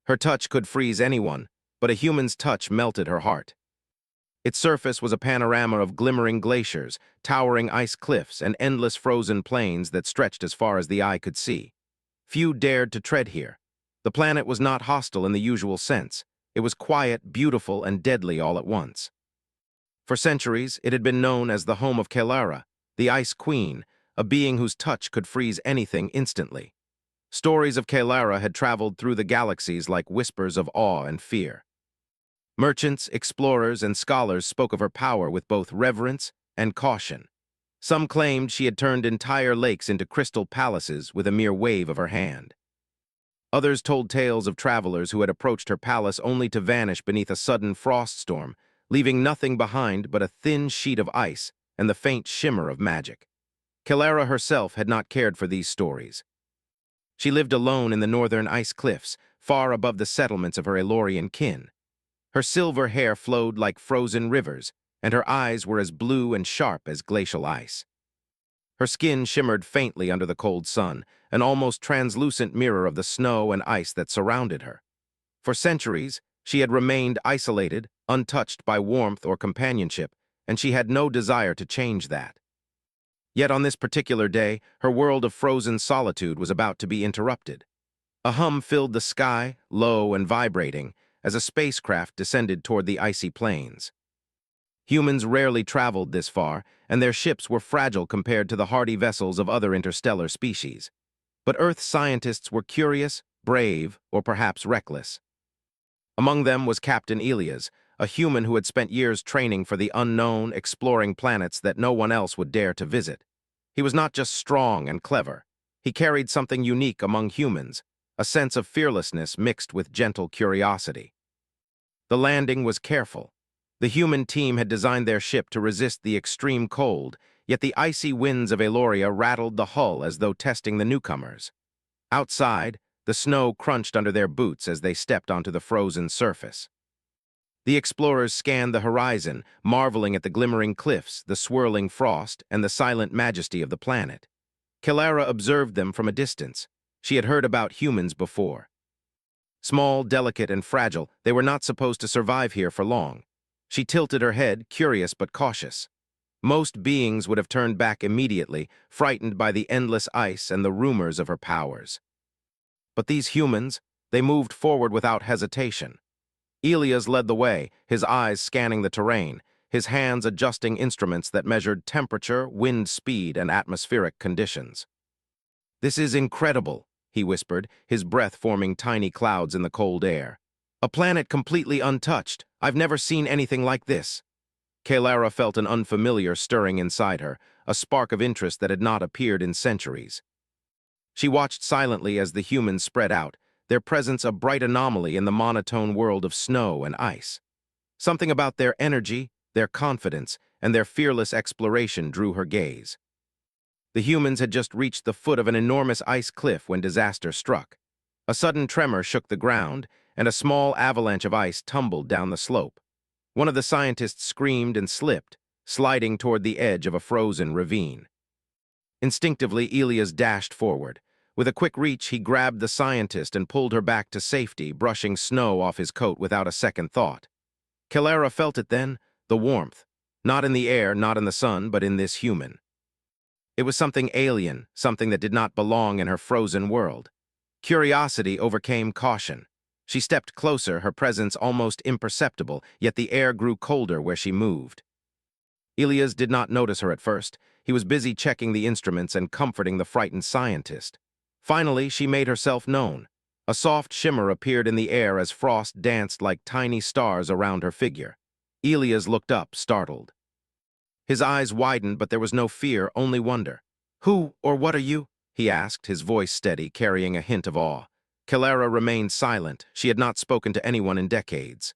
Her touch could freeze anyone, but a human's touch melted her heart. Its surface was a panorama of glimmering glaciers, towering ice cliffs, and endless frozen plains that stretched as far as the eye could see. Few dared to tread here. The planet was not hostile in the usual sense. It was quiet, beautiful, and deadly all at once. For centuries, it had been known as the home of Kelara, the Ice Queen, a being whose touch could freeze anything instantly. Stories of Kelara had traveled through the galaxies like whispers of awe and fear. Merchants, explorers, and scholars spoke of her power with both reverence and caution. Some claimed she had turned entire lakes into crystal palaces with a mere wave of her hand. Others told tales of travelers who had approached her palace only to vanish beneath a sudden frost storm, leaving nothing behind but a thin sheet of ice and the faint shimmer of magic. Kelara herself had not cared for these stories. She lived alone in the northern ice cliffs, far above the settlements of her Elorian kin. Her silver hair flowed like frozen rivers, and her eyes were as blue and sharp as glacial ice. Her skin shimmered faintly under the cold sun, an almost translucent mirror of the snow and ice that surrounded her. For centuries, she had remained isolated, untouched by warmth or companionship, and she had no desire to change that. Yet on this particular day, her world of frozen solitude was about to be interrupted. A hum filled the sky, low and vibrating, as a spacecraft descended toward the icy plains. Humans rarely traveled this far, and their ships were fragile compared to the hardy vessels of other interstellar species. But Earth scientists were curious, brave, or perhaps reckless. Among them was Captain Elias, a human who had spent years training for the unknown, exploring planets that no one else would dare to visit. He was not just strong and clever. He carried something unique among humans, a sense of fearlessness mixed with gentle curiosity. The landing was careful. The human team had designed their ship to resist the extreme cold, yet the icy winds of Eloria rattled the hull as though testing the newcomers. Outside, the snow crunched under their boots as they stepped onto the frozen surface. The explorers scanned the horizon, marveling at the glimmering cliffs, the swirling frost, and the silent majesty of the planet. Kelara observed them from a distance. She had heard about humans before. Small, delicate, and fragile, they were not supposed to survive here for long. She tilted her head, curious but cautious. Most beings would have turned back immediately, frightened by the endless ice and the rumors of her powers. But these humans, they moved forward without hesitation. Elias led the way, his eyes scanning the terrain, his hands adjusting instruments that measured temperature, wind speed, and atmospheric conditions. "This is incredible," he whispered, his breath forming tiny clouds in the cold air. "A planet completely untouched. I've never seen anything like this." Kelara felt an unfamiliar stirring inside her, a spark of interest that had not appeared in centuries. She watched silently as the humans spread out, their presence a bright anomaly in the monotone world of snow and ice. Something about their energy, their confidence, and their fearless exploration drew her gaze. The humans had just reached the foot of an enormous ice cliff when disaster struck. A sudden tremor shook the ground, and a small avalanche of ice tumbled down the slope. One of the scientists screamed and slipped, sliding toward the edge of a frozen ravine. Instinctively, Elias dashed forward. With a quick reach, he grabbed the scientist and pulled her back to safety, brushing snow off his coat without a second thought. Kelara felt it then, the warmth. Not in the air, not in the sun, but in this human. It was something alien, something that did not belong in her frozen world. Curiosity overcame caution. She stepped closer, her presence almost imperceptible, yet the air grew colder where she moved. Elias did not notice her at first. He was busy checking the instruments and comforting the frightened scientist. Finally, she made herself known. A soft shimmer appeared in the air as frost danced like tiny stars around her figure. Elias looked up, startled. His eyes widened, but there was no fear, only wonder. "Who or what are you?" he asked, his voice steady, carrying a hint of awe. Kelara remained silent. She had not spoken to anyone in decades.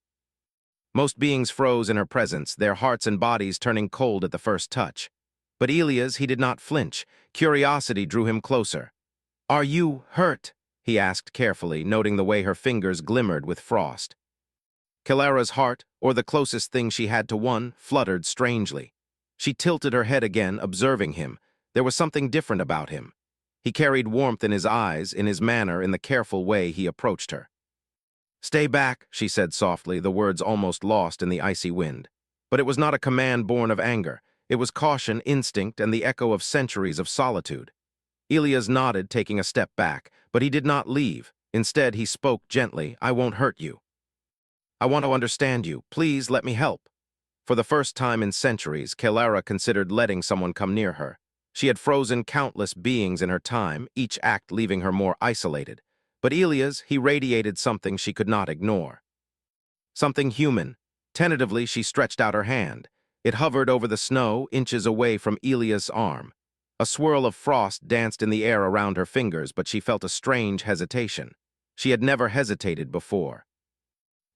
Most beings froze in her presence, their hearts and bodies turning cold at the first touch. But Elias, he did not flinch. Curiosity drew him closer. "Are you hurt?" he asked carefully, noting the way her fingers glimmered with frost. Kelara's heart, or the closest thing she had to one, fluttered strangely. She tilted her head again, observing him. There was something different about him. He carried warmth in his eyes, in his manner, in the careful way he approached her. Stay back, she said softly, the words almost lost in the icy wind. But it was not a command born of anger. It was caution, instinct, and the echo of centuries of solitude. Elias nodded, taking a step back, but he did not leave. Instead, he spoke gently, I won't hurt you. I want to understand you. Please let me help. For the first time in centuries, Kelara considered letting someone come near her. She had frozen countless beings in her time, each act leaving her more isolated. But Elias, he radiated something she could not ignore. Something human. Tentatively, she stretched out her hand. It hovered over the snow, inches away from Elias' arm. A swirl of frost danced in the air around her fingers, but she felt a strange hesitation. She had never hesitated before.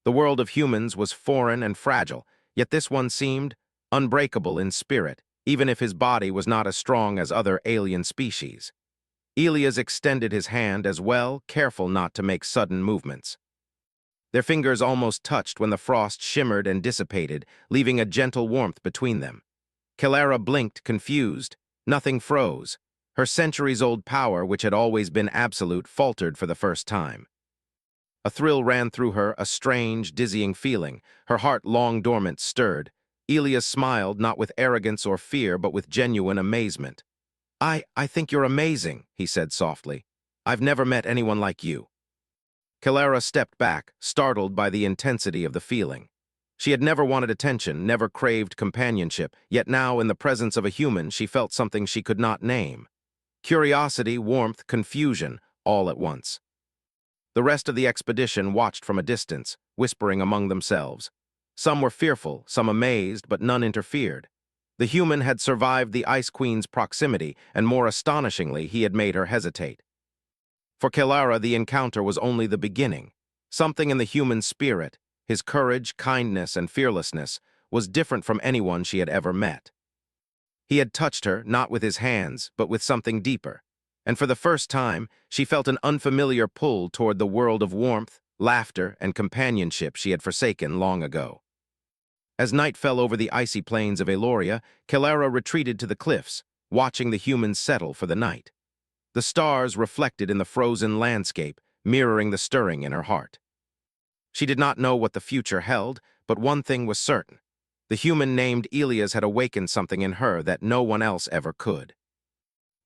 The world of humans was foreign and fragile, yet this one seemed unbreakable in spirit, even if his body was not as strong as other alien species. Elias extended his hand as well, careful not to make sudden movements. Their fingers almost touched when the frost shimmered and dissipated, leaving a gentle warmth between them. Kelara blinked, confused. Nothing froze. Her centuries-old power, which had always been absolute, faltered for the first time. A thrill ran through her, a strange, dizzying feeling. Her heart, long dormant, stirred. Elias smiled, not with arrogance or fear, but with genuine amazement. I think you're amazing, he said softly. I've never met anyone like you. Kelara stepped back, startled by the intensity of the feeling. She had never wanted attention, never craved companionship, yet now, in the presence of a human, she felt something she could not name. Curiosity, warmth, confusion, all at once. The rest of the expedition watched from a distance, whispering among themselves. Some were fearful, some amazed, but none interfered. The human had survived the Ice Queen's proximity, and more astonishingly, he had made her hesitate. For Kelara, the encounter was only the beginning. Something in the human spirit, his courage, kindness, and fearlessness, was different from anyone she had ever met. He had touched her, not with his hands, but with something deeper. And for the first time, she felt an unfamiliar pull toward the world of warmth, laughter, and companionship she had forsaken long ago. As night fell over the icy plains of Eloria, Kelara retreated to the cliffs, watching the humans settle for the night. The stars reflected in the frozen landscape, mirroring the stirring in her heart. She did not know what the future held, but one thing was certain. The human named Elias had awakened something in her that no one else ever could.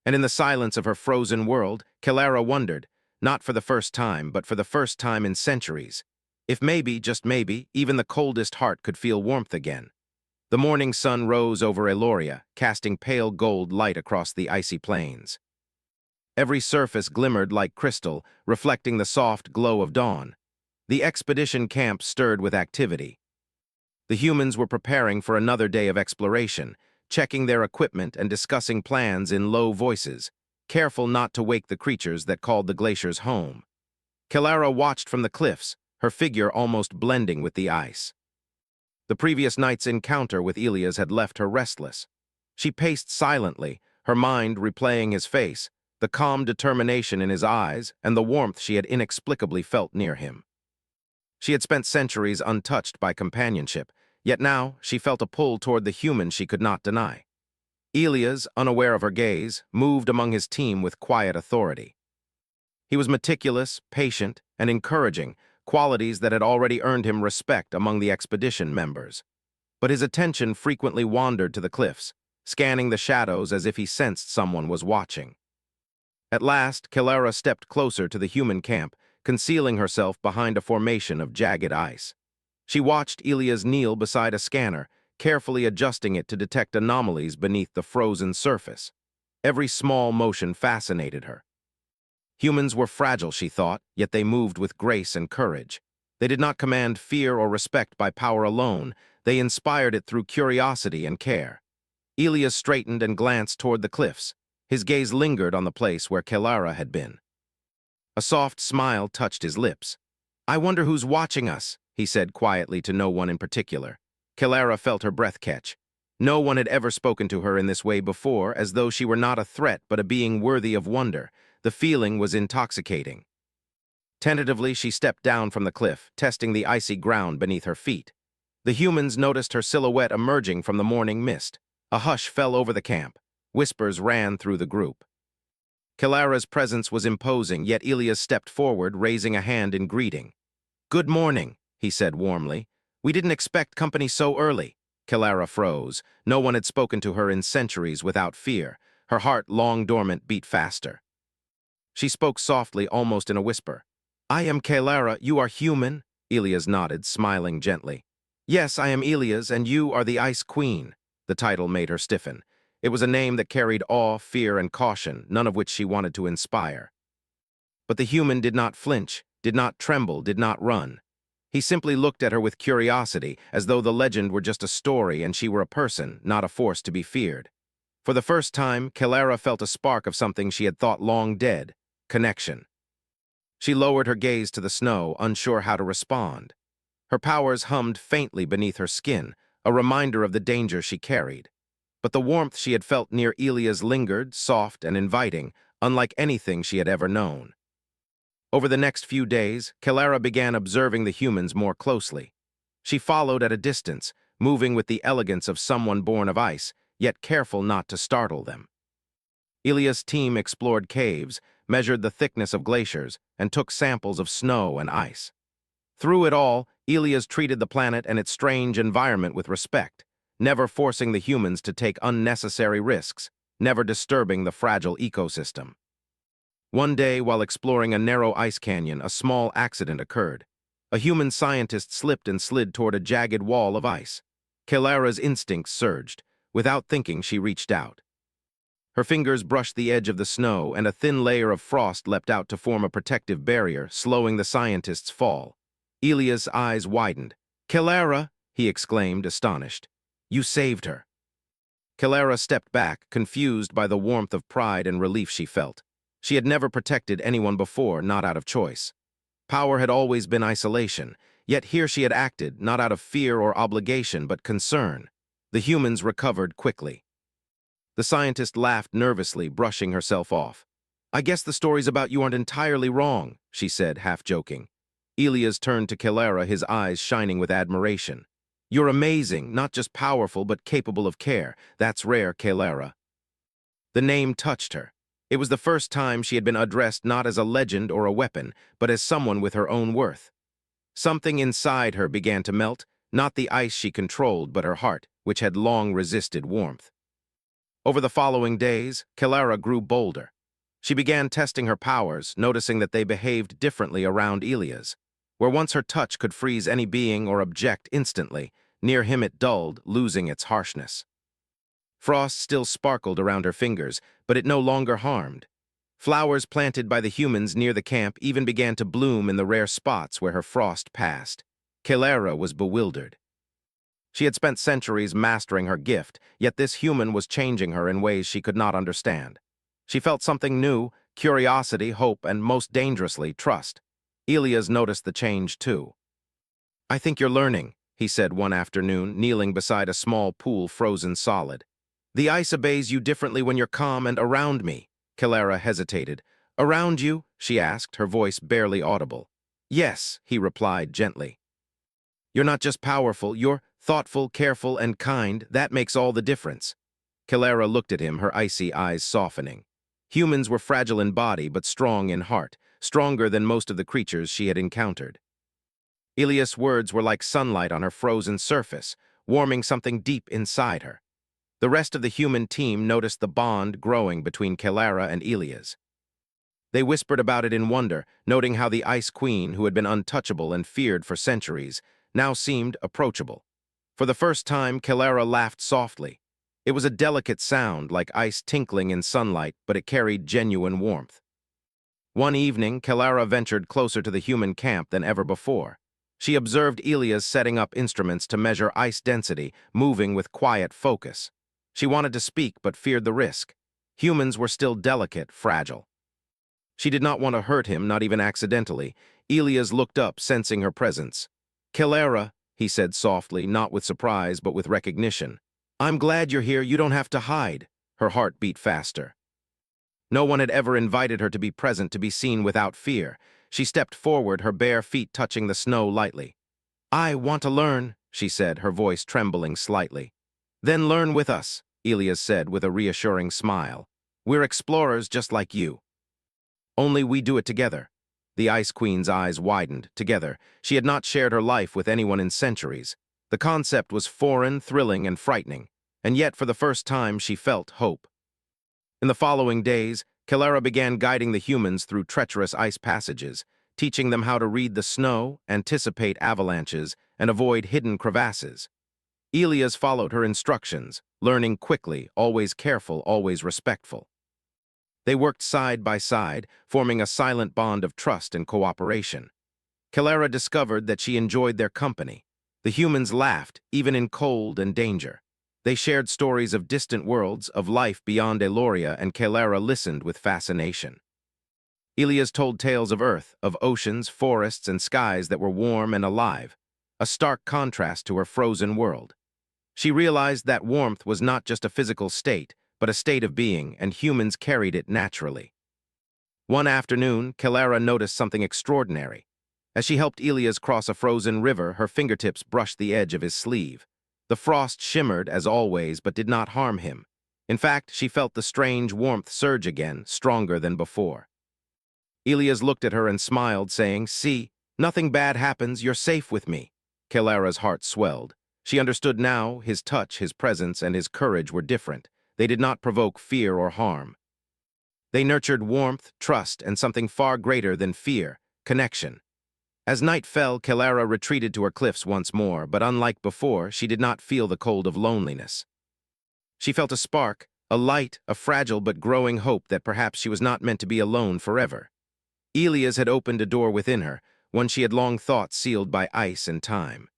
And in the silence of her frozen world, Kelara wondered, not for the first time, but for the first time in centuries, if maybe, just maybe, even the coldest heart could feel warmth again. The morning sun rose over Eloria, casting pale gold light across the icy plains. Every surface glimmered like crystal, reflecting the soft glow of dawn. The expedition camp stirred with activity. The humans were preparing for another day of exploration, checking their equipment and discussing plans in low voices, careful not to wake the creatures that called the glaciers home. Kelara watched from the cliffs, her figure almost blending with the ice. The previous night's encounter with Elias had left her restless. She paced silently, her mind replaying his face, the calm determination in his eyes, and the warmth she had inexplicably felt near him. She had spent centuries untouched by companionship, yet now she felt a pull toward the human she could not deny. Elias, unaware of her gaze, moved among his team with quiet authority. He was meticulous, patient, and encouraging, qualities that had already earned him respect among the expedition members. But his attention frequently wandered to the cliffs, scanning the shadows as if he sensed someone was watching. At last, Kelara stepped closer to the human camp, concealing herself behind a formation of jagged ice. She watched Elias kneel beside a scanner, carefully adjusting it to detect anomalies beneath the frozen surface. Every small motion fascinated her. Humans were fragile, she thought, yet they moved with grace and courage. They did not command fear or respect by power alone. They inspired it through curiosity and care. Elias straightened and glanced toward the cliffs. His gaze lingered on the place where Kelara had been. A soft smile touched his lips. I wonder who's watching us, he said quietly to no one in particular. Kelara felt her breath catch. No one had ever spoken to her in this way before, as though she were not a threat but a being worthy of wonder. The feeling was intoxicating. Tentatively, she stepped down from the cliff, testing the icy ground beneath her feet. The humans noticed her silhouette emerging from the morning mist. A hush fell over the camp. Whispers ran through the group. Kelara's presence was imposing, yet Elias stepped forward, raising a hand in greeting. Good morning, he said warmly. We didn't expect company so early. Kilara froze. No one had spoken to her in centuries without fear. Her heart, long dormant, beat faster. She spoke softly, almost in a whisper. I am Kilara, you are human? Elias nodded, smiling gently. Yes, I am Elias, and you are the Ice Queen. The title made her stiffen. It was a name that carried awe, fear, and caution, none of which she wanted to inspire. But the human did not flinch, did not tremble, did not run. He simply looked at her with curiosity, as though the legend were just a story and she were a person, not a force to be feared. For the first time, Kilara felt a spark of something she had thought long dead: connection. She lowered her gaze to the snow, unsure how to respond. Her powers hummed faintly beneath her skin, a reminder of the danger she carried. But the warmth she had felt near Elias lingered, soft and inviting, unlike anything she had ever known. Over the next few days, Kilara began observing the humans more closely. She followed at a distance, moving with the elegance of someone born of ice, yet careful not to startle them. Elias' team explored caves, measured the thickness of glaciers, and took samples of snow and ice. Through it all, Elias treated the planet and its strange environment with respect, never forcing the humans to take unnecessary risks, never disturbing the fragile ecosystem. One day, while exploring a narrow ice canyon, a small accident occurred. A human scientist slipped and slid toward a jagged wall of ice. Kilara's instincts surged. Without thinking, she reached out. Her fingers brushed the edge of the snow, and a thin layer of frost leapt out to form a protective barrier, slowing the scientist's fall. Elias' eyes widened. "Kilara!" he exclaimed, astonished. "You saved her." Kilara stepped back, confused by the warmth of pride and relief she felt. She had never protected anyone before, not out of choice. Power had always been isolation, yet here she had acted, not out of fear or obligation, but concern. The humans recovered quickly. The scientist laughed nervously, brushing herself off. "I guess the stories about you aren't entirely wrong," she said, half joking. Elias turned to Kilara, his eyes shining with admiration. "You're amazing, not just powerful, but capable of care. That's rare, Kilara." The name touched her. It was the first time she had been addressed not as a legend or a weapon, but as someone with her own worth. Something inside her began to melt, not the ice she controlled, but her heart, which had long resisted warmth. Over the following days, Kilara grew bolder. She began testing her powers, noticing that they behaved differently around Elias. Where once her touch could freeze any being or object instantly, near him it dulled, losing its harshness. Frost still sparkled around her fingers, but it no longer harmed. Flowers planted by the humans near the camp even began to bloom in the rare spots where her frost passed. Kilara was bewildered. She had spent centuries mastering her gift, yet this human was changing her in ways she could not understand. She felt something new: curiosity, hope, and most dangerously, trust. Elias noticed the change too. "I think you're learning," he said one afternoon, kneeling beside a small pool frozen solid. "The ice obeys you differently when you're calm and around me." Kilara hesitated. "Around you?" she asked, her voice barely audible. "Yes," he replied gently. "You're not just powerful, you're thoughtful, careful, and kind. That makes all the difference." Kilara looked at him, her icy eyes softening. Humans were fragile in body, but strong in heart, stronger than most of the creatures she had encountered. Elias' words were like sunlight on her frozen surface, warming something deep inside her. The rest of the human team noticed the bond growing between Kilara and Elias. They whispered about it in wonder, noting how the Ice Queen, who had been untouchable and feared for centuries, now seemed approachable. For the first time, Kilara laughed softly. It was a delicate sound, like ice tinkling in sunlight, but it carried genuine warmth. One evening, Kilara ventured closer to the human camp than ever before. She observed Elias setting up instruments to measure ice density, moving with quiet focus. She wanted to speak, but feared the risk. Humans were still delicate, fragile. She did not want to hurt him, not even accidentally. Elias looked up, sensing her presence. "Kilara," he said softly, not with surprise, but with recognition. "I'm glad you're here, you don't have to hide." Her heart beat faster. No one had ever invited her to be present, to be seen without fear. She stepped forward, her bare feet touching the snow lightly. "I want to learn," she said, her voice trembling slightly. "Then learn with us," Elias said with a reassuring smile. "We're explorers just like you. Only we do it together." The Ice Queen's eyes widened. Together, she had not shared her life with anyone in centuries. The concept was foreign, thrilling, and frightening, and yet for the first time she felt hope. In the following days, Kelara began guiding the humans through treacherous ice passages, teaching them how to read the snow, anticipate avalanches, and avoid hidden crevasses. Elias followed her instructions, learning quickly, always careful, always respectful. They worked side by side, forming a silent bond of trust and cooperation. Kelara discovered that she enjoyed their company. The humans laughed, even in cold and danger. They shared stories of distant worlds, of life beyond Eloria, and Kelara listened with fascination. Elias told tales of Earth, of oceans, forests, and skies that were warm and alive, a stark contrast to her frozen world. She realized that warmth was not just a physical state, but a state of being, and humans carried it naturally. One afternoon, Kelara noticed something extraordinary. As she helped Elias cross a frozen river, her fingertips brushed the edge of his sleeve. The frost shimmered, as always, but did not harm him. In fact, she felt the strange warmth surge again, stronger than before. Elias looked at her and smiled, saying, "See, nothing bad happens, you're safe with me." Kelara's heart swelled. She understood now his touch, his presence, and his courage were different. They did not provoke fear or harm. They nurtured warmth, trust, and something far greater than fear, connection. As night fell, Kelara retreated to her cliffs once more, but unlike before, she did not feel the cold of loneliness. She felt a spark, a light, a fragile but growing hope that perhaps she was not meant to be alone forever. Elias had opened a door within her, one she had long thought sealed by ice and time.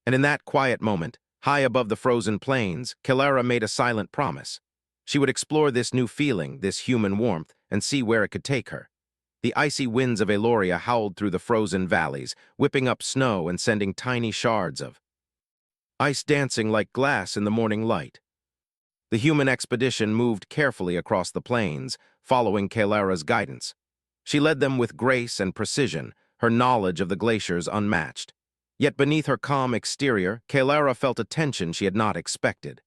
And in that quiet moment, high above the frozen plains, Kelara made a silent promise. She would explore this new feeling, this human warmth, and see where it could take her. The icy winds of Eloria howled through the frozen valleys, whipping up snow and sending tiny shards of ice dancing like glass in the morning light. The human expedition moved carefully across the plains, following Kelara's guidance. She led them with grace and precision, her knowledge of the glaciers unmatched. Yet beneath her calm exterior, Kelara felt a tension she had not expected.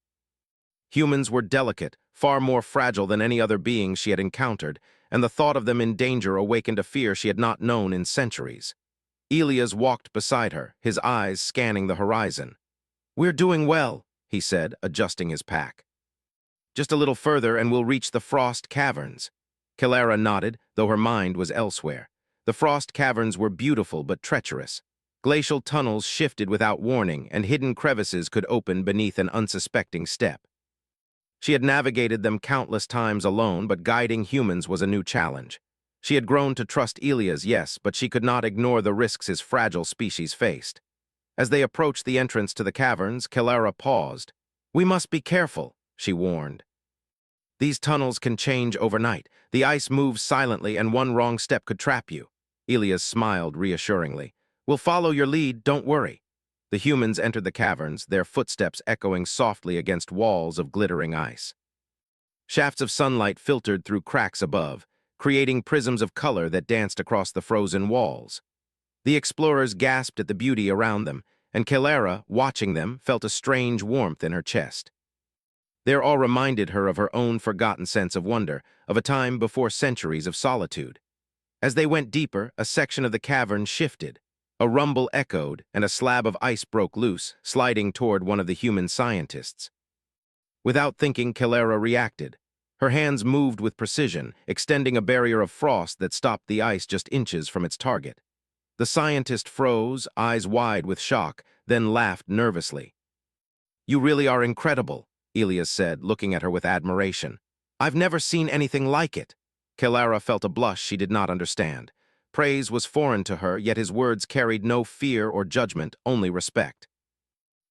Humans were delicate, far more fragile than any other being she had encountered, and the thought of them in danger awakened a fear she had not known in centuries. Elias walked beside her, his eyes scanning the horizon. "We're doing well," he said, adjusting his pack. "Just a little further and we'll reach the Frost Caverns." Kelara nodded, though her mind was elsewhere. The Frost Caverns were beautiful but treacherous. Glacial tunnels shifted without warning, and hidden crevices could open beneath an unsuspecting step. She had navigated them countless times alone, but guiding humans was a new challenge. She had grown to trust Elias, yes, but she could not ignore the risks his fragile species faced. As they approached the entrance to the caverns, Kelara paused. "We must be careful," she warned. "These tunnels can change overnight. The ice moves silently, and one wrong step could trap you." Elias smiled reassuringly. "We'll follow your lead, don't worry." The humans entered the caverns, their footsteps echoing softly against walls of glittering ice. Shafts of sunlight filtered through cracks above, creating prisms of color that danced across the frozen walls. The explorers gasped at the beauty around them, and Kelara, watching them, felt a strange warmth in her chest. Their awe reminded her of her own forgotten sense of wonder, of a time before centuries of solitude. As they went deeper, a section of the cavern shifted. A rumble echoed, and a slab of ice broke loose, sliding toward one of the human scientists. Without thinking, Kelara reacted. Her hands moved with precision, extending a barrier of frost that stopped the ice just inches from its target. The scientist froze, eyes wide with shock, then laughed nervously. "You really are incredible," Elias said, looking at her with admiration. "I've never seen anything like it." Kelara felt a blush she did not understand. Praise was foreign to her, yet his words carried no fear or judgment, only respect.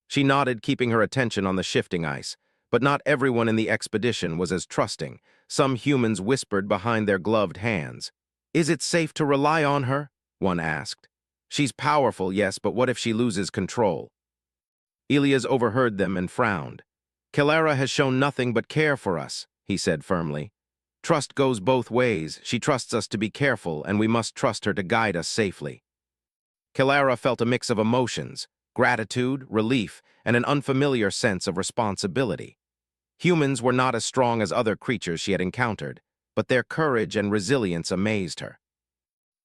She nodded, keeping her attention on the shifting ice. But not everyone in the expedition was as trusting. Some humans whispered behind their gloved hands. "Is it safe to rely on her?" one asked. "She's powerful, yes, but what if she loses control?" Elias overheard them and frowned. "Kelara has shown nothing but care for us," he said firmly. "Trust goes both ways. She trusts us to be careful, and we must trust her to guide us safely." Kelara felt a mix of emotions, gratitude, relief, and an unfamiliar sense of responsibility. Humans were not as strong as other creatures she had encountered, but their courage and resilience amazed her.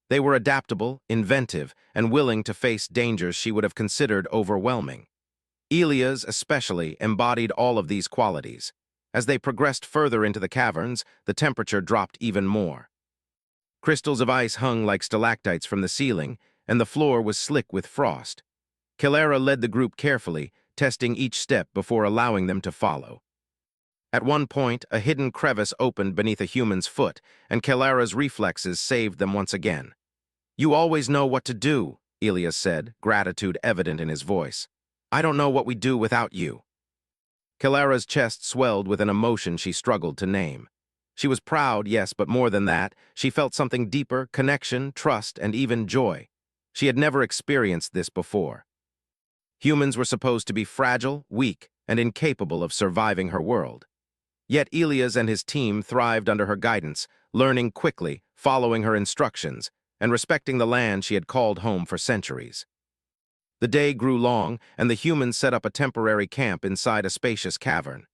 They were adaptable, inventive, and willing to face dangers she would have considered overwhelming. Elia's, especially, embodied all of these qualities. As they progressed further into the caverns, the temperature dropped even more. Crystals of ice hung like stalactites from the ceiling, and the floor was slick with frost. Kilara led the group carefully, testing each step before allowing them to follow. At one point, a hidden crevice opened beneath a human's foot, and Kilara's reflexes saved them once again. "You always know what to do," Elia said, gratitude evident in his voice. "I don't know what we'd do without you." Kilara's chest swelled with an emotion she struggled to name. She was proud, yes, but more than that, she felt something deeper: connection, trust, and even joy. She had never experienced this before. Humans were supposed to be fragile, weak, and incapable of surviving her world. Yet Elias and his team thrived under her guidance, learning quickly, following her instructions, and respecting the land she had called home for centuries. The day grew long, and the humans set up a temporary camp inside a spacious cavern.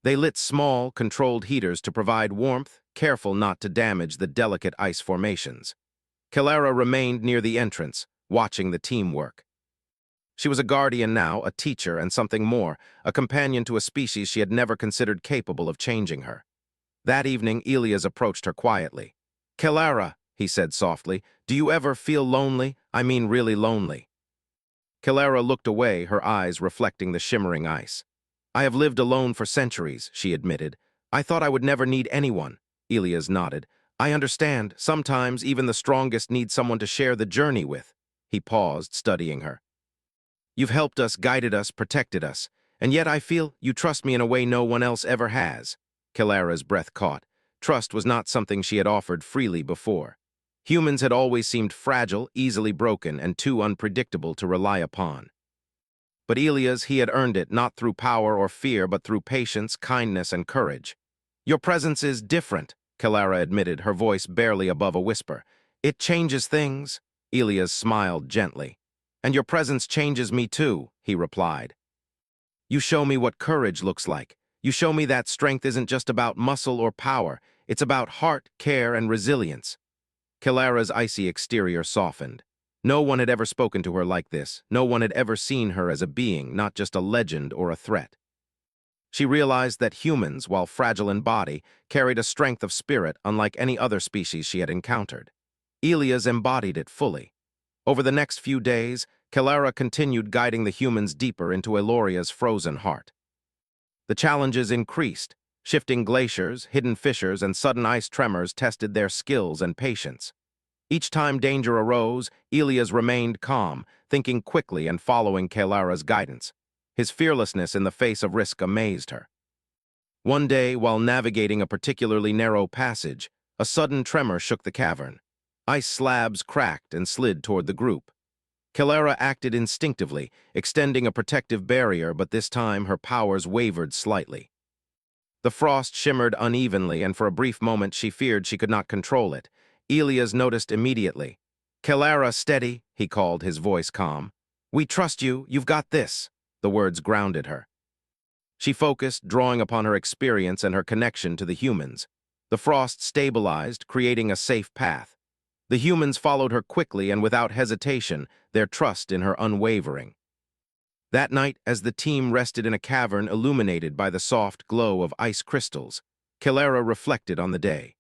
They lit small, controlled heaters to provide warmth, careful not to damage the delicate ice formations. Kilara remained near the entrance, watching the team work. She was a guardian now, a teacher, and something more, a companion to a species she had never considered capable of changing her. That evening, Elias approached her quietly. "Kilara," he said softly, "do you ever feel lonely? I mean really lonely." Kilara looked away, her eyes reflecting the shimmering ice. "I have lived alone for centuries," she admitted. "I thought I would never need anyone." Elias nodded. "I understand. Sometimes even the strongest need someone to share the journey with." He paused, studying her. "You've helped us, guided us, protected us, and yet I feel you trust me in a way no one else ever has." Kilara's breath caught. Trust was not something she had offered freely before. Humans had always seemed fragile, easily broken, and too unpredictable to rely upon. But Elias, he had earned it, not through power or fear, but through patience, kindness, and courage. "Your presence is different," Kilara admitted, her voice barely above a whisper. "It changes things." Elias smiled gently. "And your presence changes me too," he replied. "You show me what courage looks like. You show me that strength isn't just about muscle or power. It's about heart, care, and resilience." Kilara's icy exterior softened. No one had ever spoken to her like this. No one had ever seen her as a being, not just a legend or a threat. She realized that humans, while fragile in body, carried a strength of spirit unlike any other species she had encountered. Elias embodied it fully. Over the next few days, Kilara continued guiding the humans deeper into Eloria's frozen heart. The challenges increased. Shifting glaciers, hidden fissures, and sudden ice tremors tested their skills and patience. Each time danger arose, Elias remained calm, thinking quickly and following Kilara's guidance. His fearlessness in the face of risk amazed her. One day, while navigating a particularly narrow passage, a sudden tremor shook the cavern. Ice slabs cracked and slid toward the group. Kilara acted instinctively, extending a protective barrier, but this time her powers wavered slightly. The frost shimmered unevenly, and for a brief moment she feared she could not control it. Elias noticed immediately. "Kilara, steady," he called, his voice calm. "We trust you, you've got this." The words grounded her. She focused, drawing upon her experience and her connection to the humans. The frost stabilized, creating a safe path. The humans followed her quickly and without hesitation, their trust in her unwavering. That night, as the team rested in a cavern illuminated by the soft glow of ice crystals, Kilara reflected on the day.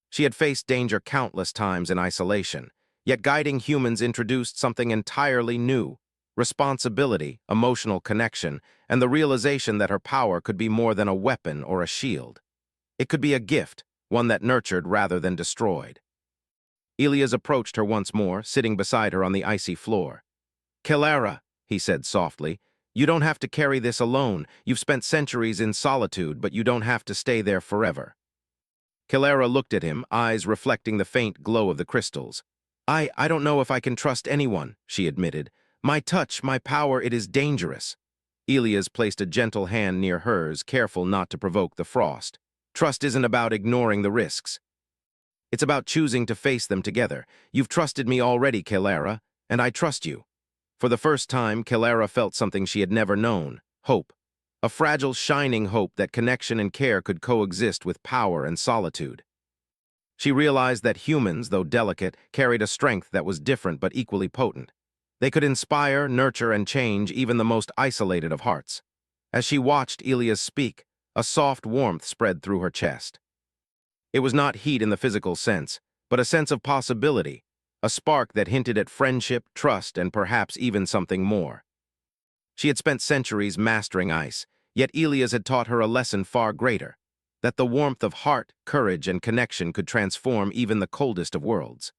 She had faced danger countless times in isolation, yet guiding humans introduced something entirely new: responsibility, emotional connection, and the realization that her power could be more than a weapon or a shield. It could be a gift, one that nurtured rather than destroyed. Elias approached her once more, sitting beside her on the icy floor. "Kilara," he said softly, "you don't have to carry this alone. You've spent centuries in solitude, but you don't have to stay there forever." Kilara looked at him, eyes reflecting the faint glow of the crystals. I don't know if I can trust anyone," she admitted. "My touch, my power, it is dangerous." Elias placed a gentle hand near hers, careful not to provoke the frost. "Trust isn't about ignoring the risks. It's about choosing to face them together. You've trusted me already, Kilara, and I trust you." For the first time, Kilara felt something she had never known: hope. A fragile, shining hope that connection and care could coexist with power and solitude. She realized that humans, though delicate, carried a strength that was different but equally potent. They could inspire, nurture, and change even the most isolated of hearts. As she watched Elias speak, a soft warmth spread through her chest. It was not heat in the physical sense, but a sense of possibility, a spark that hinted at friendship, trust, and perhaps even something more. She had spent centuries mastering ice, yet Elias had taught her a lesson far greater, that the warmth of heart, courage, and connection could transform even the coldest of worlds.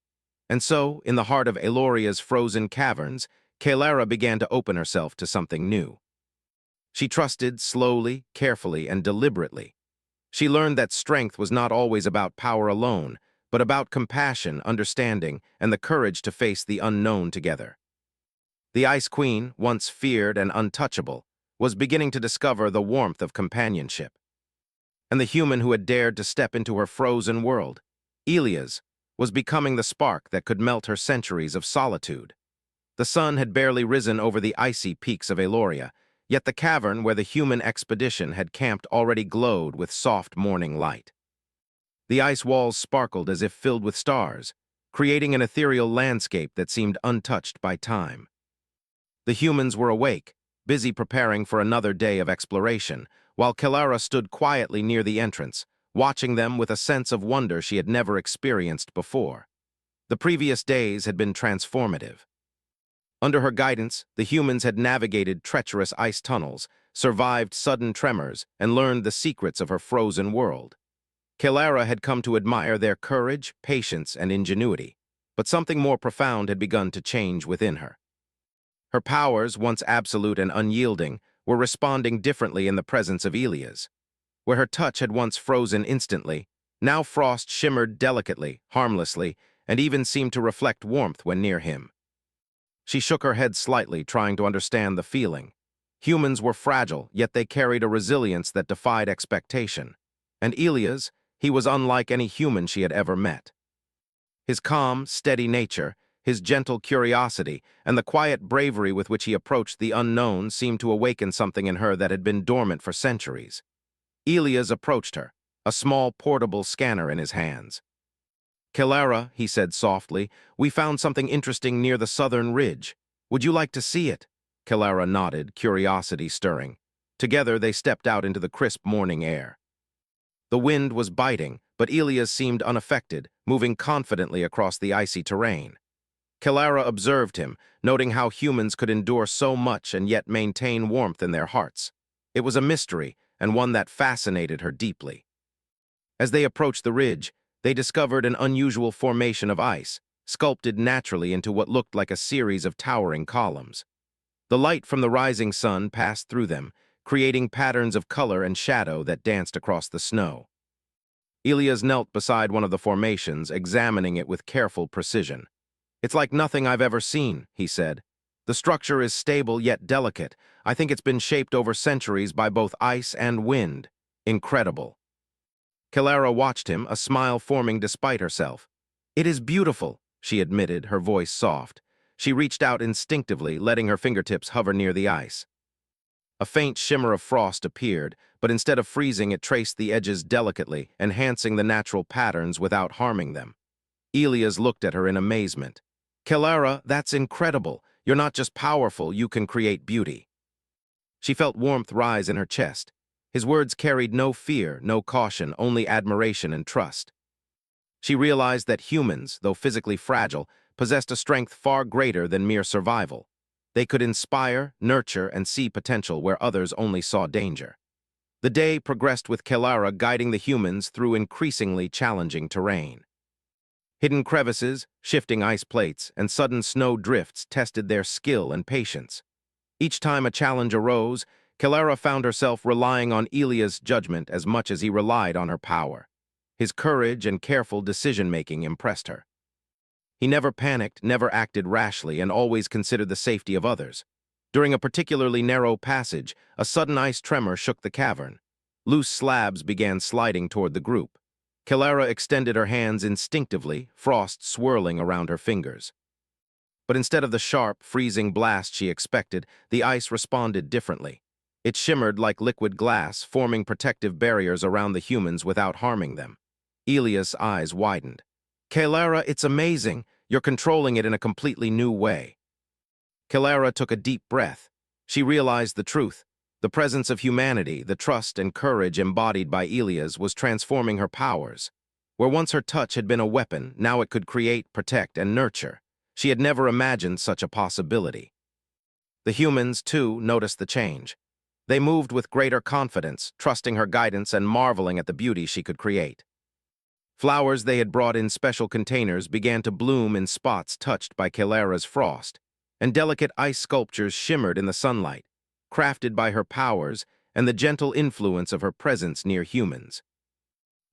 And so, in the heart of Eloria's frozen caverns, Kalara began to open herself to something new. She trusted slowly, carefully, and deliberately. She learned that strength was not always about power alone, but about compassion, understanding, and the courage to face the unknown together. The Ice Queen, once feared and untouchable, was beginning to discover the warmth of companionship. And the human who had dared to step into her frozen world, Elias, was becoming the spark that could melt her centuries of solitude. The sun had barely risen over the icy peaks of Eloria, yet the cavern where the human expedition had camped already glowed with soft morning light. The ice walls sparkled as if filled with stars, creating an ethereal landscape that seemed untouched by time. The humans were awake, busy preparing for another day of exploration, while Kalara stood quietly near the entrance, watching them with a sense of wonder she had never experienced before. The previous days had been transformative. Under her guidance, the humans had navigated treacherous ice tunnels, survived sudden tremors, and learned the secrets of her frozen world. Kalara had come to admire their courage, patience, and ingenuity, but something more profound had begun to change within her. Her powers, once absolute and unyielding, were responding differently in the presence of Elias. Where her touch had once frozen instantly, now frost shimmered delicately, harmlessly, and even seemed to reflect warmth when near him. She shook her head slightly, trying to understand the feeling. Humans were fragile, yet they carried a resilience that defied expectation. And Elias, he was unlike any human she had ever met. His calm, steady nature, his gentle curiosity, and the quiet bravery with which he approached the unknown seemed to awaken something in her that had been dormant for centuries. Elias approached her, a small portable scanner in his hands. "Kalara," he said softly, "we found something interesting near the southern ridge. Would you like to see it?" Kalara nodded, curiosity stirring. Together they stepped out into the crisp morning air. The wind was biting, but Elias seemed unaffected, moving confidently across the icy terrain. Kalara observed him, noting how humans could endure so much and yet maintain warmth in their hearts. It was a mystery, and one that fascinated her deeply. As they approached the ridge, they discovered an unusual formation of ice, sculpted naturally into what looked like a series of towering columns. The light from the rising sun passed through them, creating patterns of color and shadow that danced across the snow. Elias knelt beside one of the formations, examining it with careful precision. "It's like nothing I've ever seen," he said. "The structure is stable yet delicate. I think it's been shaped over centuries by both ice and wind. Incredible." Kalara watched him, a smile forming despite herself. "It is beautiful," she admitted, her voice soft. She reached out instinctively, letting her fingertips hover near the ice. A faint shimmer of frost appeared, but instead of freezing, it traced the edges delicately, enhancing the natural patterns without harming them. Elias looked at her in amazement. "Kalara, that's incredible. You're not just powerful, you can create beauty." She felt warmth rise in her chest. His words carried no fear, no caution, only admiration and trust. She realized that humans, though physically fragile, possessed a strength far greater than mere survival. They could inspire, nurture, and see potential where others only saw danger. The day progressed with Kalara guiding the humans through increasingly challenging terrain. Hidden crevices, shifting ice plates, and sudden snow drifts tested their skill and patience. Each time a challenge arose, Kalara found herself relying on Elias' judgment as much as he relied on her power. His courage and careful decision-making impressed her. He never panicked, never acted rashly, and always considered the safety of others. During a particularly narrow passage, a sudden ice tremor shook the cavern. Loose slabs began sliding toward the group. Kalara extended her hands instinctively, frost swirling around her fingers. But instead of the sharp, freezing blast she expected, the ice responded differently. It shimmered like liquid glass, forming protective barriers around the humans without harming them. Elia's eyes widened. Kalara, it's amazing. You're controlling it in a completely new way. Kalara took a deep breath. She realized the truth. The presence of humanity, the trust and courage embodied by Elia's was transforming her powers. Where once her touch had been a weapon, now it could create, protect, and nurture. She had never imagined such a possibility. The humans, too, noticed the change. They moved with greater confidence, trusting her guidance and marveling at the beauty she could create. Flowers they had brought in special containers began to bloom in spots touched by Kalara's frost, and delicate ice sculptures shimmered in the sunlight, crafted by her powers and the gentle influence of her presence near humans.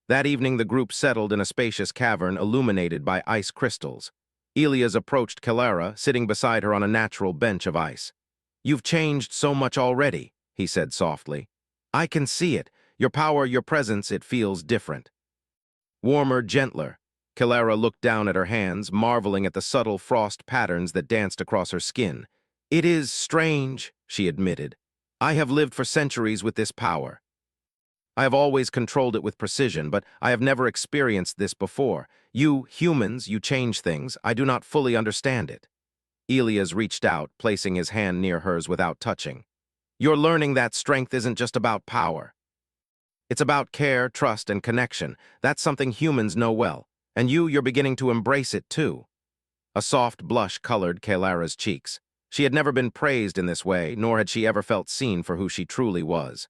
That evening the group settled in a spacious cavern illuminated by ice crystals. Elias approached Kalara, sitting beside her on a natural bench of ice. "You've changed so much already," he said softly. "I can see it. Your power, your presence, it feels different." Warmer, gentler. Kalara looked down at her hands, marveling at the subtle frost patterns that danced across her skin. "It is strange," she admitted. "I have lived for centuries with this power. I have always controlled it with precision, but I have never experienced this before. You, humans, you change things. I do not fully understand it." Elias reached out, placing his hand near hers without touching. "You're learning that strength isn't just about power. It's about care, trust, and connection. That's something humans know well. And you're beginning to embrace it, too." A soft blush colored Kalara's cheeks. She had never been praised in this way, nor had she ever felt seen for who she truly was.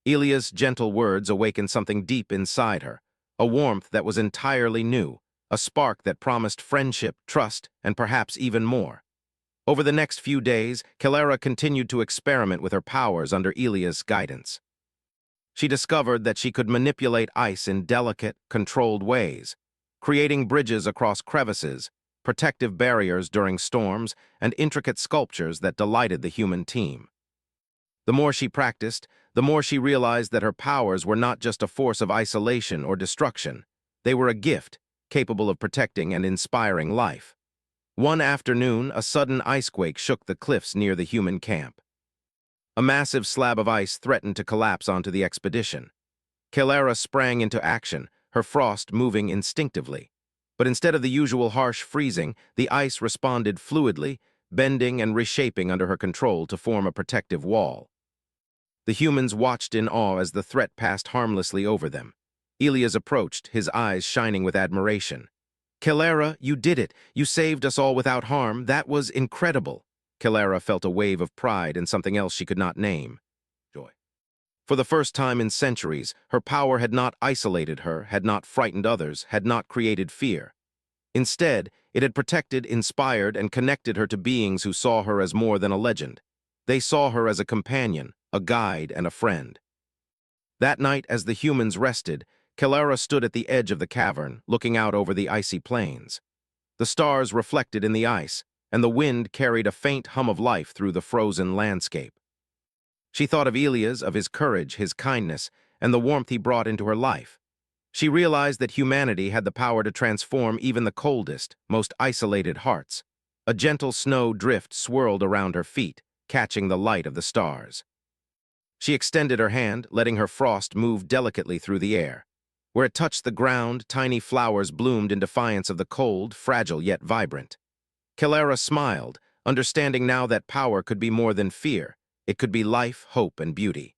Elia's gentle words awakened something deep inside her, a warmth that was entirely new, a spark that promised friendship, trust, and perhaps even more. Over the next few days, Kalara continued to experiment with her powers under Elia's guidance. She discovered that she could manipulate ice in delicate, controlled ways, creating bridges across crevices, protective barriers during storms, and intricate sculptures that delighted the human team. The more she practiced, the more she realized that her powers were not just a force of isolation or destruction. They were a gift, capable of protecting and inspiring life. One afternoon, a sudden icequake shook the cliffs near the human camp. A massive slab of ice threatened to collapse onto the expedition. Kalara sprang into action, her frost moving instinctively. But instead of the usual harsh freezing, the ice responded fluidly, bending and reshaping under her control to form a protective wall. The humans watched in awe as the threat passed harmlessly over them. Elias approached, his eyes shining with admiration. "Kalara, you did it. You saved us all without harm. That was incredible." Kalara felt a wave of pride and something else she could not name. Joy. For the first time in centuries, her power had not isolated her, had not frightened others, had not created fear. Instead, it had protected, inspired, and connected her to beings who saw her as more than a legend. They saw her as a companion, a guide, and a friend. That night, as the humans rested, Kalara stood at the edge of the cavern, looking out over the icy plains. The stars reflected in the ice, and the wind carried a faint hum of life through the frozen landscape. She thought of Elias, of his courage, his kindness, and the warmth he brought into her life. She realized that humanity had the power to transform even the coldest, most isolated hearts. A gentle snow drift swirled around her feet, catching the light of the stars. She extended her hand, letting her frost move delicately through the air. Where it touched the ground, tiny flowers bloomed in defiance of the cold, fragile yet vibrant. Kalara smiled, understanding now that power could be more than fear. It could be life, hope, and beauty.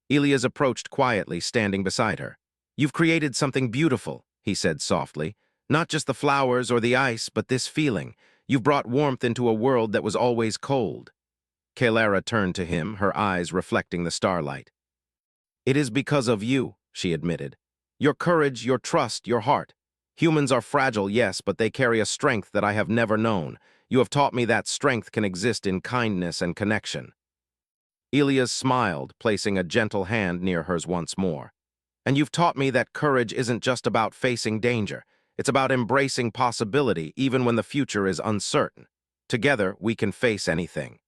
Elias approached quietly, standing beside her. "You've created something beautiful," he said softly. "Not just the flowers or the ice, but this feeling. You've brought warmth into a world that was always cold." Kalara turned to him, her eyes reflecting the starlight. "It is because of you," she admitted. "Your courage, your trust, your heart. Humans are fragile, yes, but they carry a strength that I have never known. You have taught me that strength can exist in kindness and connection." Elias smiled, placing a gentle hand near hers once more. "And you've taught me that courage isn't just about facing danger. It's about embracing possibility even when the future is uncertain. Together, we can face anything."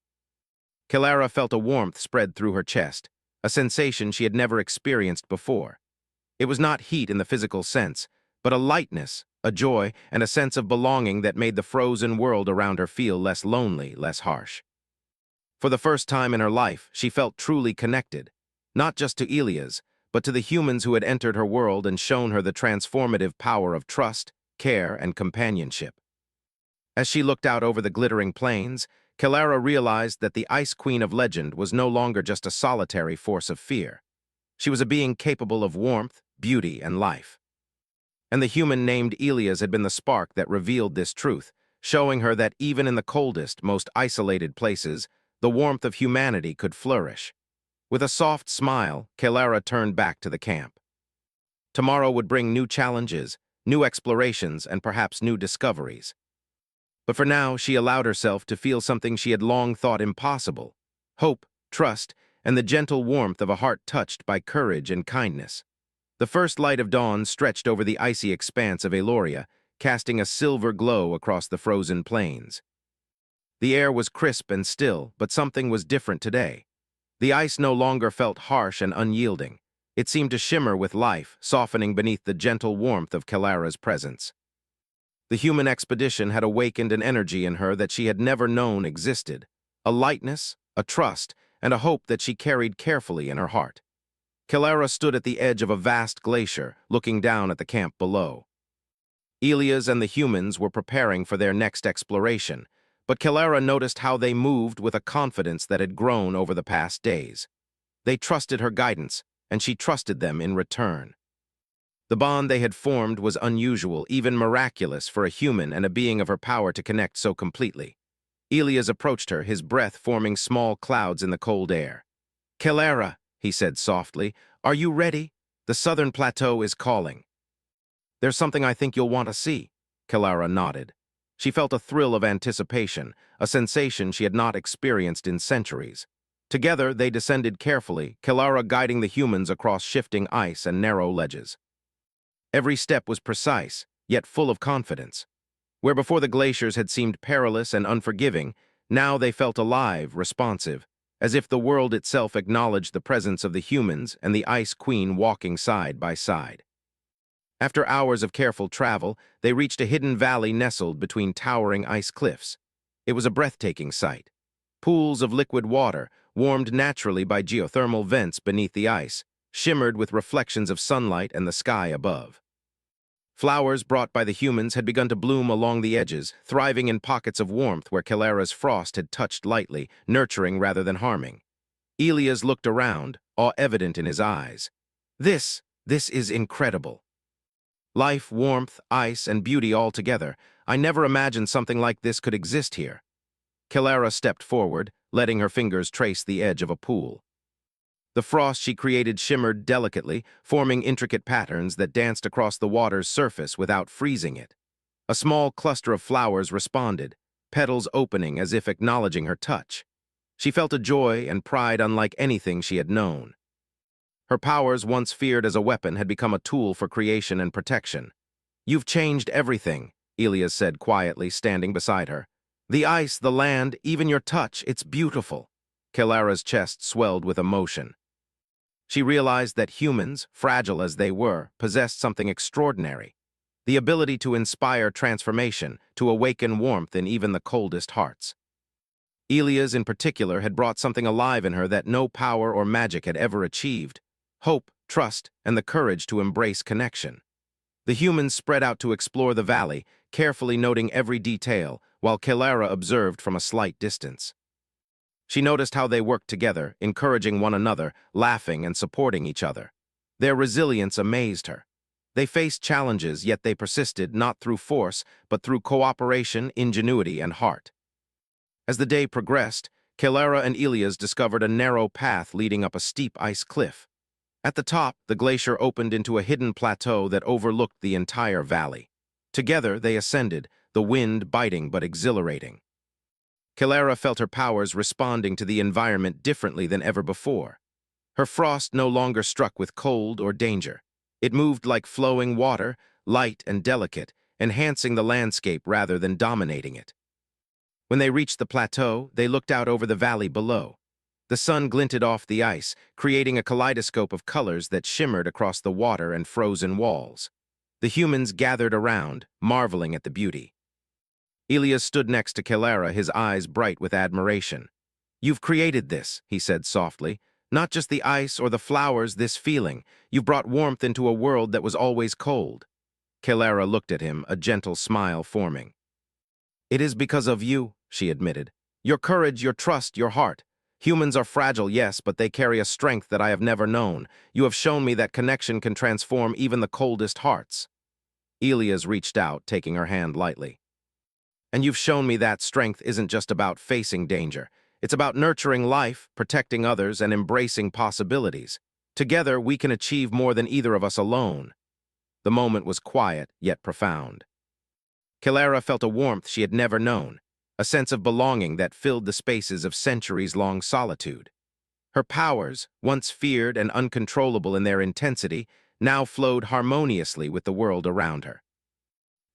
Kalara felt a warmth spread through her chest, a sensation she had never experienced before. It was not heat in the physical sense, but a lightness, a joy, and a sense of belonging that made the frozen world around her feel less lonely, less harsh. For the first time in her life, she felt truly connected, not just to Elias, but to the humans who had entered her world and shown her the transformative power of trust, care, and companionship. As she looked out over the glittering plains, Kelara realized that the Ice Queen of legend was no longer just a solitary force of fear. She was a being capable of warmth, beauty, and life. And the human named Elias had been the spark that revealed this truth, showing her that even in the coldest, most isolated places, the warmth of humanity could flourish. With a soft smile, Kelara turned back to the camp. Tomorrow would bring new challenges, new explorations, and perhaps new discoveries. But for now, she allowed herself to feel something she had long thought impossible: hope, trust, and the gentle warmth of a heart touched by courage and kindness. The first light of dawn stretched over the icy expanse of Eloria, casting a silver glow across the frozen plains. The air was crisp and still, but something was different today. The ice no longer felt harsh and unyielding. It seemed to shimmer with life, softening beneath the gentle warmth of Kelara's presence. The human expedition had awakened an energy in her that she had never known existed, a lightness, a trust, and a hope that she carried carefully in her heart. Kelara stood at the edge of a vast glacier, looking down at the camp below. Elias and the humans were preparing for their next exploration, but Kelara noticed how they moved with a confidence that had grown over the past days. They trusted her guidance, and she trusted them in return. The bond they had formed was unusual, even miraculous for a human and a being of her power to connect so completely. Elias approached her, his breath forming small clouds in the cold air. "Kelara," he said softly, "are you ready? The southern plateau is calling." "There's something I think you'll want to see." Kelara nodded. She felt a thrill of anticipation, a sensation she had not experienced in centuries. Together, they descended carefully, Kelara guiding the humans across shifting ice and narrow ledges. Every step was precise, yet full of confidence. Where before the glaciers had seemed perilous and unforgiving, now they felt alive, responsive, as if the world itself acknowledged the presence of the humans and the Ice Queen walking side by side. After hours of careful travel, they reached a hidden valley nestled between towering ice cliffs. It was a breathtaking sight. Pools of liquid water, warmed naturally by geothermal vents beneath the ice, shimmered with reflections of sunlight and the sky above. Flowers brought by the humans had begun to bloom along the edges, thriving in pockets of warmth where Kelara's frost had touched lightly, nurturing rather than harming. Elias looked around, awe evident in his eyes. This is incredible. Life, warmth, ice, and beauty all together. I never imagined something like this could exist here. Kelara stepped forward, letting her fingers trace the edge of a pool. The frost she created shimmered delicately, forming intricate patterns that danced across the water's surface without freezing it. A small cluster of flowers responded, petals opening as if acknowledging her touch. She felt a joy and pride unlike anything she had known. Her powers, once feared as a weapon, had become a tool for creation and protection. "You've changed everything," Elias said quietly, standing beside her. "The ice, the land, even your touch, it's beautiful." Kelara's chest swelled with emotion. She realized that humans, fragile as they were, possessed something extraordinary: the ability to inspire transformation, to awaken warmth in even the coldest hearts. Elias, in particular, had brought something alive in her that no power or magic had ever achieved: hope, trust, and the courage to embrace connection. The humans spread out to explore the valley, carefully noting every detail, while Kelara observed from a slight distance. She noticed how they worked together, encouraging one another, laughing and supporting each other. Their resilience amazed her. They faced challenges, yet they persisted not through force, but through cooperation, ingenuity, and heart. As the day progressed, Kelara and Elias discovered a narrow path leading up a steep ice cliff. At the top, the glacier opened into a hidden plateau that overlooked the entire valley. Together, they ascended, the wind biting but exhilarating. Kelara felt her powers responding to the environment differently than ever before. Her frost no longer struck with cold or danger. It moved like flowing water, light and delicate, enhancing the landscape rather than dominating it. When they reached the plateau, they looked out over the valley below. The sun glinted off the ice, creating a kaleidoscope of colors that shimmered across the water and frozen walls. The humans gathered around, marveling at the beauty. Elias stood next to Kelara, his eyes bright with admiration. "You've created this," he said softly. Not just the ice or the flowers, this feeling. You've brought warmth into a world that was always cold. Kelara looked at him, a gentle smile forming. It is because of you, she admitted. Your courage, your trust, your heart. Humans are fragile, yes, but they carry a strength that I have never known. You have shown me that connection can transform even the coldest hearts. Elias reached out, taking her hand lightly. And you've shown me that strength isn't just about facing danger. It's about nurturing life, protecting others, and embracing possibilities. Together, we can achieve more than either of us alone. The moment was quiet, yet profound. Kelara felt a warmth she had never known, a sense of belonging that filled the spaces of centuries-long solitude. Her powers, once feared and uncontrollable in their intensity, now flowed harmoniously with the world around her.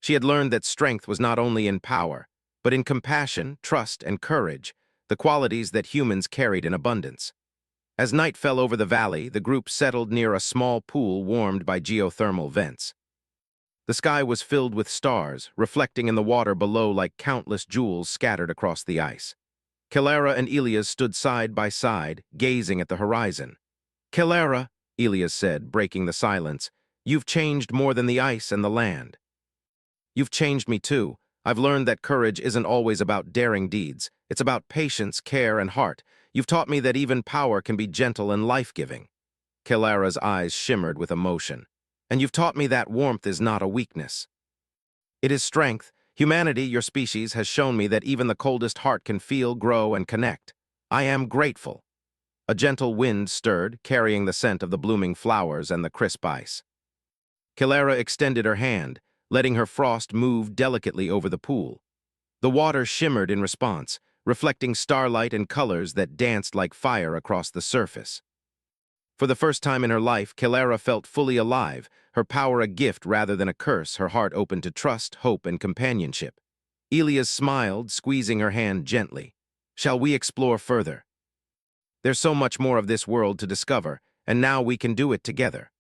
She had learned that strength was not only in power, but in compassion, trust, and courage, the qualities that humans carried in abundance. As night fell over the valley, the group settled near a small pool warmed by geothermal vents. The sky was filled with stars, reflecting in the water below like countless jewels scattered across the ice. Kelara and Elias stood side by side, gazing at the horizon. "Kelara," Elias said, breaking the silence, "you've changed more than the ice and the land. You've changed me too. I've learned that courage isn't always about daring deeds. It's about patience, care, and heart. You've taught me that even power can be gentle and life-giving." Kelara's eyes shimmered with emotion. "And you've taught me that warmth is not a weakness. It is strength. Humanity, your species, has shown me that even the coldest heart can feel, grow, and connect. I am grateful." A gentle wind stirred, carrying the scent of the blooming flowers and the crisp ice. Kelara extended her hand, letting her frost move delicately over the pool. The water shimmered in response, reflecting starlight and colors that danced like fire across the surface. For the first time in her life, Kelara felt fully alive, her power a gift rather than a curse, her heart open to trust, hope, and companionship. Elias smiled, squeezing her hand gently. "Shall we explore further? There's so much more of this world to discover, and now we can do it together."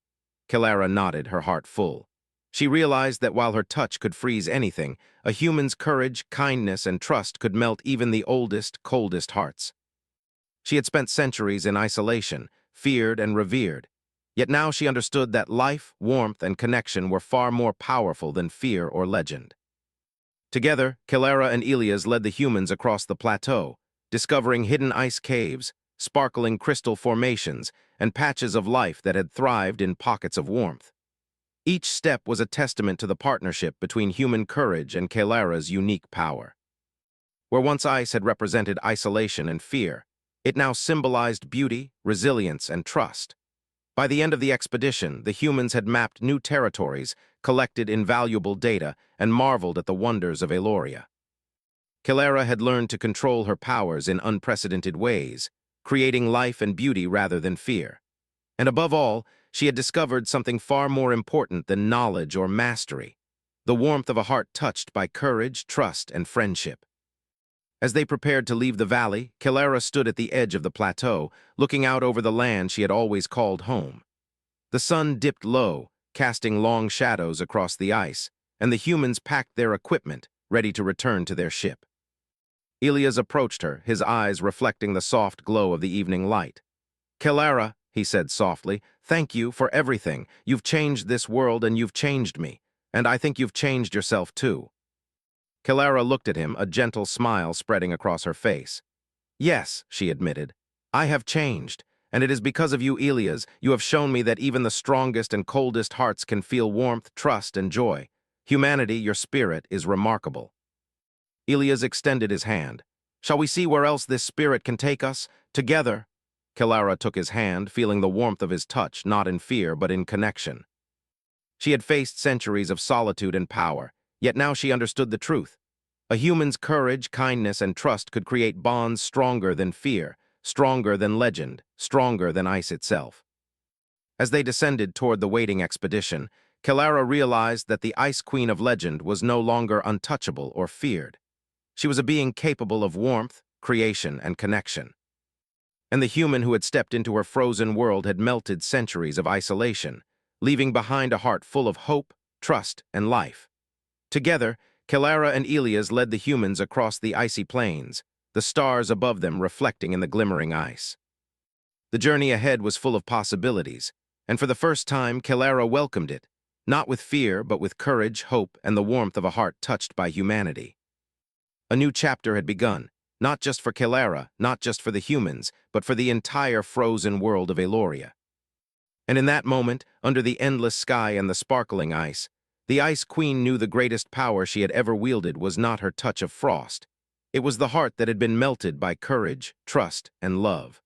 Kelara nodded, her heart full. She realized that while her touch could freeze anything, a human's courage, kindness, and trust could melt even the oldest, coldest hearts. She had spent centuries in isolation, feared and revered. Yet now she understood that life, warmth, and connection were far more powerful than fear or legend. Together, Kelara and Elias led the humans across the plateau, discovering hidden ice caves, sparkling crystal formations, and patches of life that had thrived in pockets of warmth. Each step was a testament to the partnership between human courage and Kelara's unique power. Where once ice had represented isolation and fear, it now symbolized beauty, resilience, and trust. By the end of the expedition, the humans had mapped new territories, collected invaluable data, and marveled at the wonders of Eloria. Kelara had learned to control her powers in unprecedented ways, creating life and beauty rather than fear. And above all, she had discovered something far more important than knowledge or mastery: the warmth of a heart touched by courage, trust, and friendship. As they prepared to leave the valley, Kelara stood at the edge of the plateau, looking out over the land she had always called home. The sun dipped low, casting long shadows across the ice, and the humans packed their equipment, ready to return to their ship. Elias approached her, his eyes reflecting the soft glow of the evening light. "Kelara," he said softly, "thank you for everything. You've changed this world and you've changed me. And I think you've changed yourself too." Kelara looked at him, a gentle smile spreading across her face. "Yes," she admitted, "I have changed, and it is because of you, Elias. You have shown me that even the strongest and coldest hearts can feel warmth, trust, and joy. Humanity, your spirit, is remarkable." Elias extended his hand. "Shall we see where else this spirit can take us? Together." Kelara took his hand, feeling the warmth of his touch, not in fear, but in connection. She had faced centuries of solitude and power, yet now she understood the truth. A human's courage, kindness, and trust could create bonds stronger than fear, stronger than legend, stronger than ice itself. As they descended toward the waiting expedition, Kelara realized that the Ice Queen of legend was no longer untouchable or feared. She was a being capable of warmth, creation, and connection. And the human who had stepped into her frozen world had melted centuries of isolation, leaving behind a heart full of hope, trust, and life. Together, Kelara and Elias led the humans across the icy plains, the stars above them reflecting in the glimmering ice. The journey ahead was full of possibilities, and for the first time, Kelara welcomed it, not with fear, but with courage, hope, and the warmth of a heart touched by humanity. A new chapter had begun, not just for Kelara, not just for the humans, but for the entire frozen world of Eloria. And in that moment, under the endless sky and the sparkling ice, the Ice Queen knew the greatest power she had ever wielded was not her touch of frost. It was the heart that had been melted by courage, trust, and love.